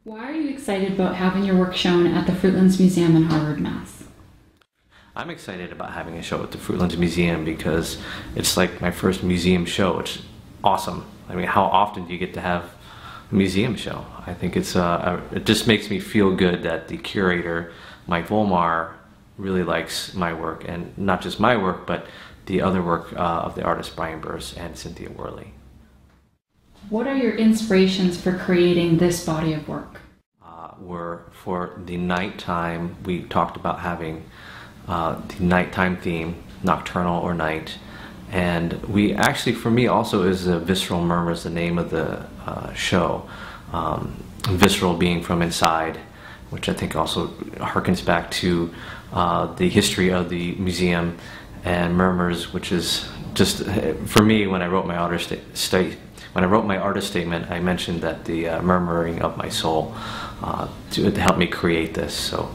Why are you excited about having your work shown at the Fruitlands Museum in Harvard, Mass? I'm excited about having a show at the Fruitlands Museum because it's like my first museum show. It's awesome. I mean, how often do you get to have a museum show? I think it just makes me feel good that the curator, Mike Woehrle, really likes my work, and not just my work, but the other work of the artists Burris and Cynthia Woehrle. What are your inspirations for creating this body of work? Were for the nighttime, we talked about having the nighttime theme, nocturnal or night, and we actually, for me also, is Visceral Murmurs, the name of the show. Visceral being from inside, which I think also harkens back to the history of the museum, and Murmurs, which is just, for me, when I wrote my artist statement, I mentioned that the murmuring of my soul to help me create this. So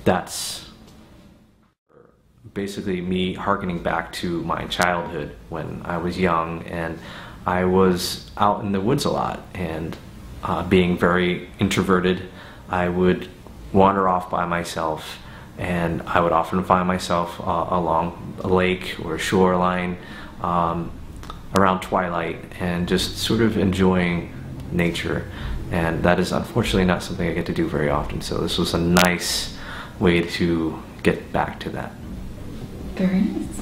that's basically me hearkening back to my childhood when I was young and I was out in the woods a lot, and being very introverted, I would wander off by myself, and I would often find myself along a lake or a shoreline around twilight and just sort of enjoying nature. And that is unfortunately not something I get to do very often, so this was a nice way to get back to that. Very nice.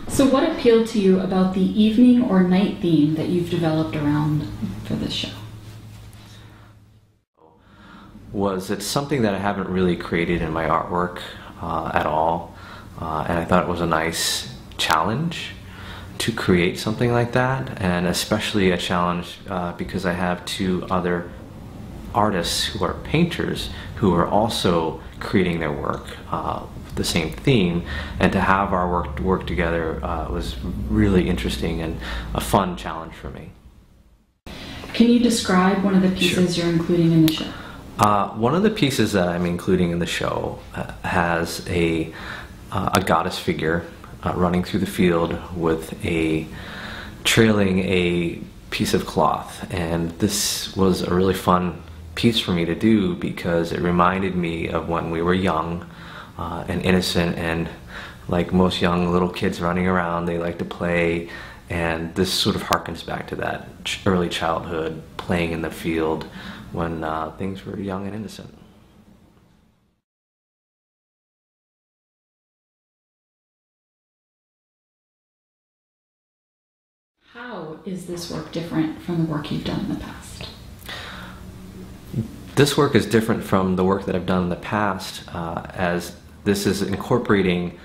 So what appealed to you about the evening or night theme that you've developed around for this show? It's something that I haven't really created in my artwork at all, and I thought it was a nice challenge to create something like that, and especially a challenge because I have two other artists who are painters who are also creating their work with the same theme, and to have our work together was really interesting and a fun challenge for me. Can you describe one of the pieces You're including in the show? One of the pieces that I'm including in the show has a goddess figure running through the field with trailing a piece of cloth, and this was a really fun piece for me to do because it reminded me of when we were young and innocent, and like most young little kids running around, they like to play, and this sort of harkens back to that early childhood, playing in the field when things were young and innocent. How is this work different from the work you've done in the past? This work is different from the work that I've done in the past, as this is incorporating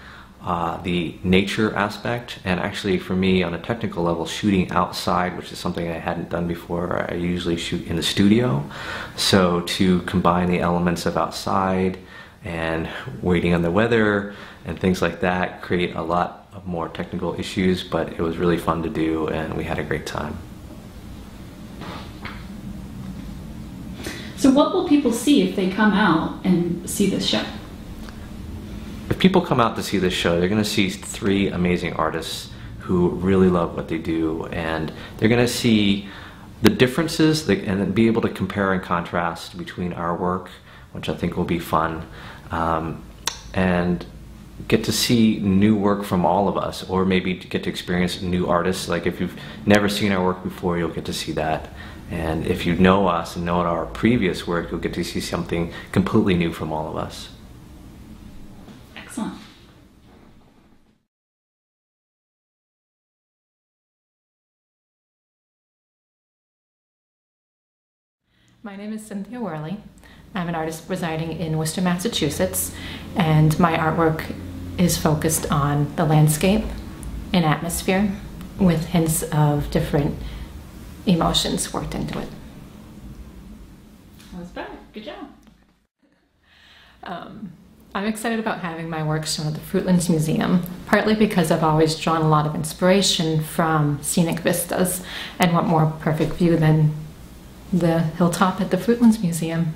the nature aspect, and actually for me on a technical level, shooting outside, which is something I hadn't done before. I usually shoot in the studio, so to combine the elements of outside and waiting on the weather and things like that create a lot of more technical issues, but it was really fun to do and we had a great time. So what will people see if they come out and see this show? If people come out to see this show, they're going to see three amazing artists who really love what they do, and they're going to see the differences and then be able to compare and contrast between our work, which I think will be fun, and get to see new work from all of us, or maybe get to experience new artists. Like if you've never seen our work before, you'll get to see that. And if you know us and know our previous work, you'll get to see something completely new from all of us. Excellent. My name is Cynthia Woehrle. I'm an artist residing in Worcester, Massachusetts, and my artwork is focused on the landscape and atmosphere with hints of different emotions worked into it. That was better. Good job. I'm excited about having my work shown at the Fruitlands Museum, partly because I've always drawn a lot of inspiration from scenic vistas, and what more perfect view than the hilltop at the Fruitlands Museum.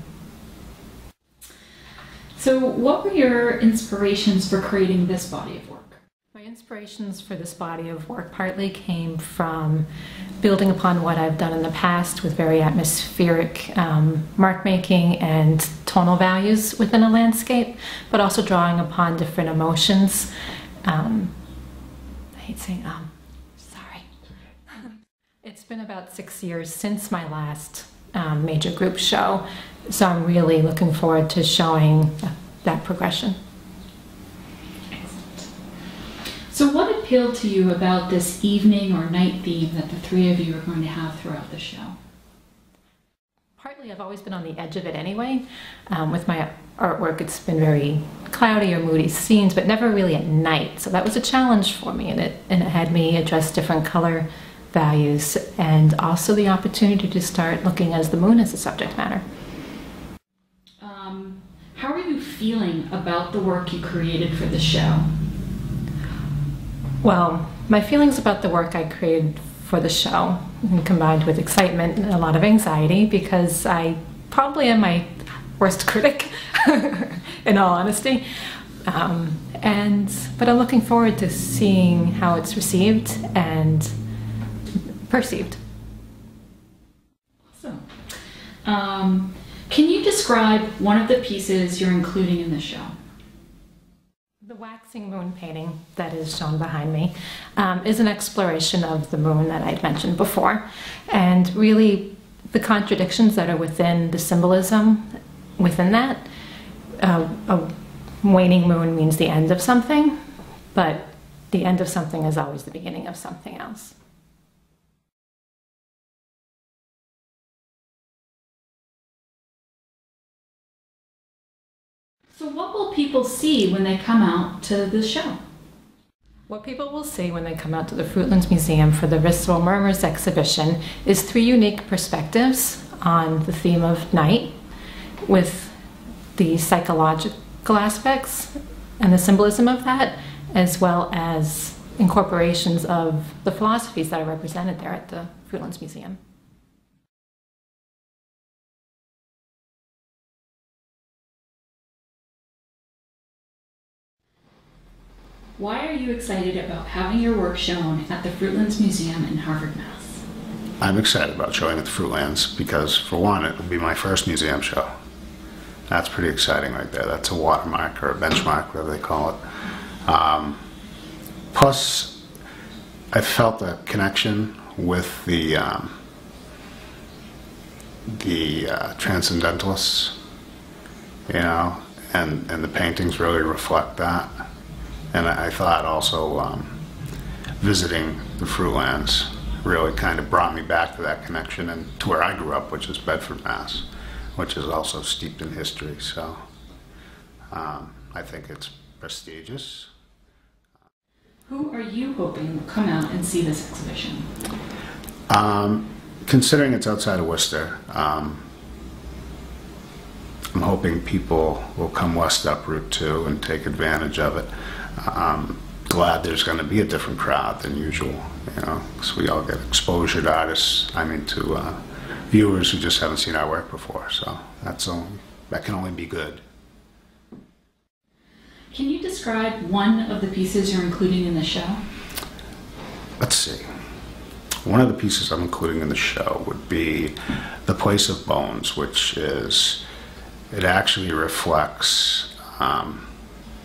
So what were your inspirations for creating this body of work? My inspirations for this body of work partly came from building upon what I've done in the past with very atmospheric mark making and tonal values within a landscape, but also drawing upon different emotions. I hate saying sorry. It's been about 6 years since my last major group show, so I'm really looking forward to showing that progression. So what appealed to you about this evening or night theme that the three of you are going to have throughout the show? Partly I've always been on the edge of it anyway. With my artwork, it's been very cloudy or moody scenes, but never really at night. So that was a challenge for me, and it had me address different color values and also the opportunity to start looking as the moon as a subject matter. How are you feeling about the work you created for the show? Well, my feelings about the work I created for the show, combined with excitement and a lot of anxiety, because I probably am my worst critic, in all honesty. But I'm looking forward to seeing how it's received and perceived. Awesome. Can you describe one of the pieces you're including in the show? The waxing moon painting that is shown behind me is an exploration of the moon that I'd mentioned before, and really the contradictions that are within the symbolism within that. A waning moon means the end of something, but the end of something is always the beginning of something else. So what will people see when they come out to the show? What people will see when they come out to the Fruitlands Museum for the Visceral Murmurs exhibition is three unique perspectives on the theme of night, with the psychological aspects and the symbolism of that, as well as incorporations of the philosophies that are represented there at the Fruitlands Museum. Why are you excited about having your work shown at the Fruitlands Museum in Harvard, Mass? I'm excited about showing at the Fruitlands because, for one, it will be my first museum show. That's pretty exciting right there. That's a watermark or a benchmark, whatever they call it. Plus, I felt a connection with the transcendentalists, you know, and the paintings really reflect that. And I thought also visiting the Fruitlands really kind of brought me back to that connection and to where I grew up, which is Bedford, Mass, which is also steeped in history. So I think it's prestigious. Who are you hoping will come out and see this exhibition? Considering it's outside of Worcester, I'm hoping people will come west up Route 2 and take advantage of it. I'm glad there's going to be a different crowd than usual, you know, because we all get exposure to artists, to viewers who just haven't seen our work before, so that can only be good. Can you describe one of the pieces you're including in the show? Let's see. One of the pieces I'm including in the show would be The Place of Bones, which is, it actually reflects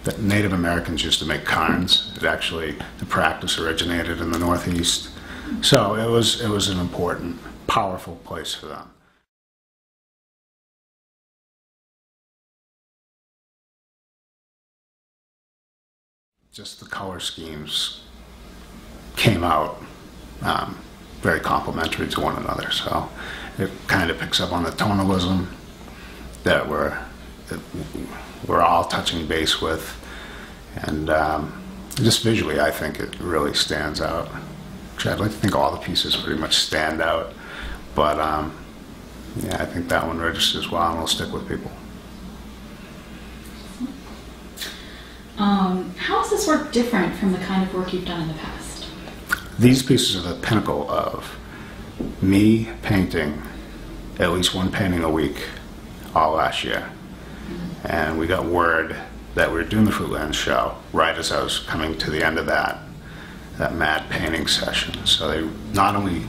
that Native Americans used to make cairns. The practice originated in the Northeast. So it was an important, powerful place for them. Just the color schemes came out very complementary to one another. So it kind of picks up on the tonalism that we're all touching base with, and just visually I think it really stands out. Actually, I'd like to think all the pieces pretty much stand out, but yeah, I think that one registers well and will stick with people. How is this work different from the kind of work you've done in the past? These pieces are the pinnacle of me painting at least one painting a week all last year. And we got word that we were doing the Fruitlands show right as I was coming to the end of that mad painting session. So they not only,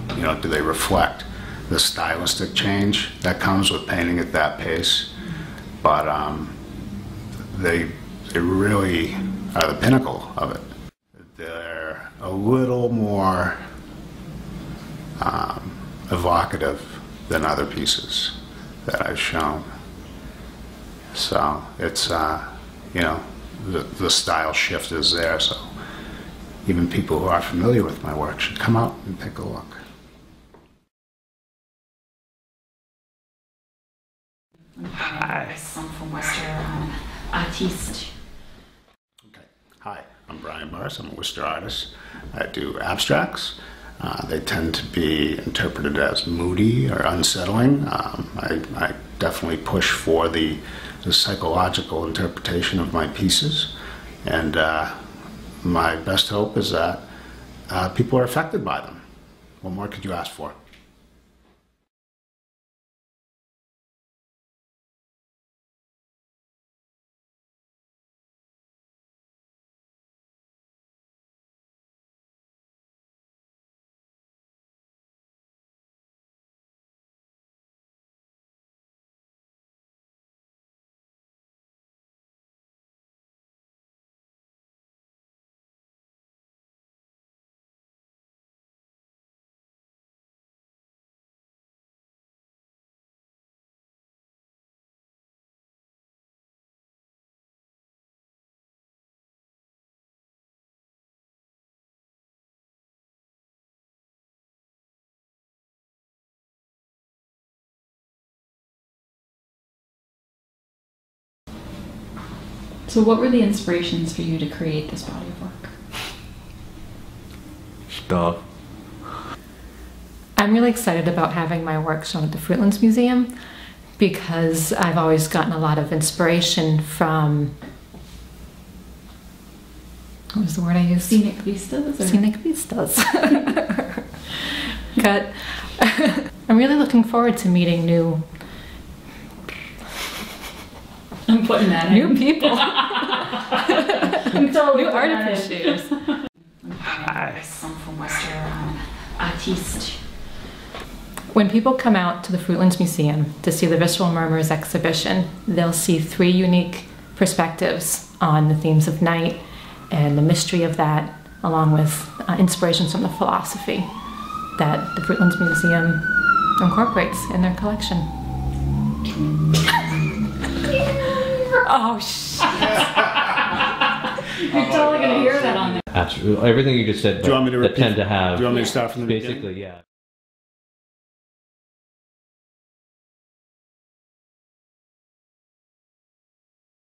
do they reflect the stylistic change that comes with painting at that pace, but they really are the pinnacle of it. They're a little more evocative than other pieces that I've shown. So it's, the style shift is there, so even people who are familiar with my work should come out and take a look. Hi. I'm from Worcester, artiste. Okay. Hi, I'm Brian Burris. I'm a Worcester artist. I do abstracts. They tend to be interpreted as moody or unsettling. I definitely push for the psychological interpretation of my pieces, and my best hope is that people are affected by them. What more could you ask for? So what were the inspirations for you to create this body of work? Stuff. I'm really excited about having my work shown at the Fruitlands Museum because I've always gotten a lot of inspiration from, what was the word I used? Scenic vistas? Scenic vistas. I'm really looking forward to meeting new I'm putting that new in. people. I'm totally New putting art that in. appreciators. Hi. I'm from Worcester, artiste. When people come out to the Fruitlands Museum to see the Visceral Murmurs exhibition, they'll see 3 unique perspectives on the themes of night and the mystery of that, along with inspirations from the philosophy that the Fruitlands Museum incorporates in their collection. Oh, shit. You're totally going to hear that on there. Absolutely. Everything you just said, Do you want me to that repeat? tend to have. Do you want me to start from the basically, beginning? yeah.